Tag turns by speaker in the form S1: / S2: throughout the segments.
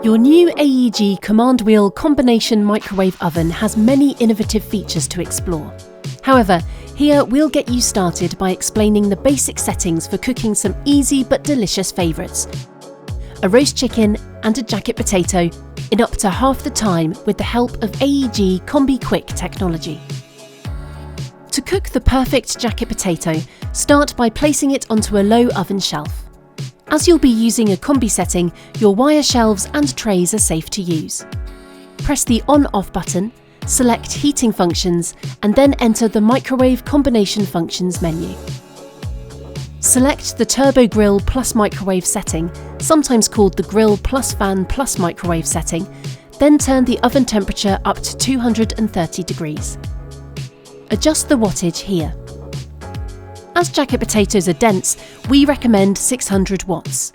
S1: Your new AEG command wheel combination microwave oven has many innovative features to explore. However, here we'll get you started by explaining the basic settings for cooking some easy but delicious favourites: a roast chicken and a jacket potato in up to half the time with the help of AEG Combi Quick technology. To cook the perfect jacket potato, start by placing it onto a low oven shelf. As you'll be using a combi setting, your wire shelves and trays are safe to use. Press the on-off button, select heating functions, and then enter the microwave combination functions menu. Select the Turbo Grill Plus microwave setting, sometimes called the Grill Plus Fan Plus microwave setting, then turn the oven temperature up to 230 degrees. Adjust the wattage here. As jacket potatoes are dense, we recommend 600 watts.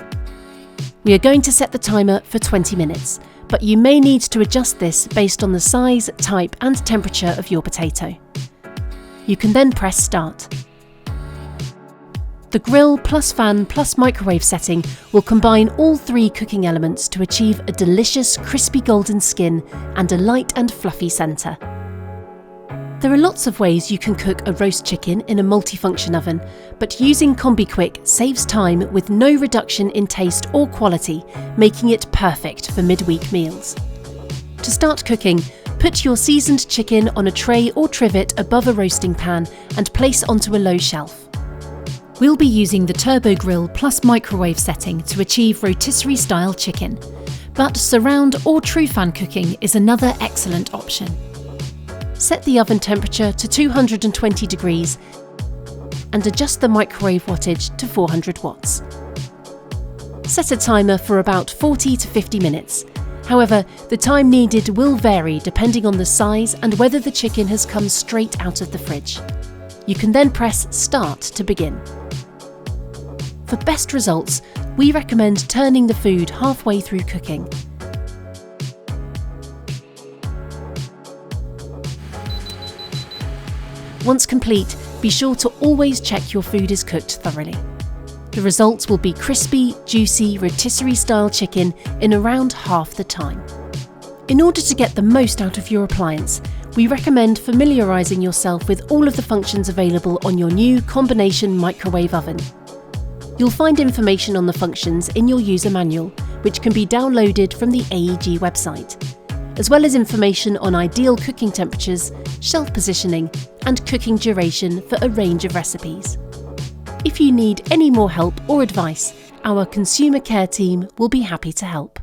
S1: We are going to set the timer for 20 minutes, but you may need to adjust this based on the size, type and temperature of your potato. You can then press start. The Grill Plus Fan Plus microwave setting will combine all three cooking elements to achieve a delicious crispy golden skin and a light and fluffy centre. There are lots of ways you can cook a roast chicken in a multifunction oven, but using Combi Quick saves time with no reduction in taste or quality, making it perfect for midweek meals. To start cooking, put your seasoned chicken on a tray or trivet above a roasting pan and place onto a low shelf. We'll be using the Turbo Grill Plus microwave setting to achieve rotisserie style chicken, but surround or true fan cooking is another excellent option. Set the oven temperature to 220 degrees and adjust the microwave wattage to 400 watts. Set a timer for about 40 to 50 minutes. However, the time needed will vary depending on the size and whether the chicken has come straight out of the fridge. You can then press start to begin. For best results, we recommend turning the food halfway through cooking. Once complete, be sure to always check your food is cooked thoroughly. The results will be crispy, juicy, rotisserie-style chicken in around half the time. In order to get the most out of your appliance, we recommend familiarising yourself with all of the functions available on your new combination microwave oven. You'll find information on the functions in your user manual, which can be downloaded from the AEG website, as well as information on ideal cooking temperatures, shelf positioning, and cooking duration for a range of recipes. If you need any more help or advice, our consumer care team will be happy to help.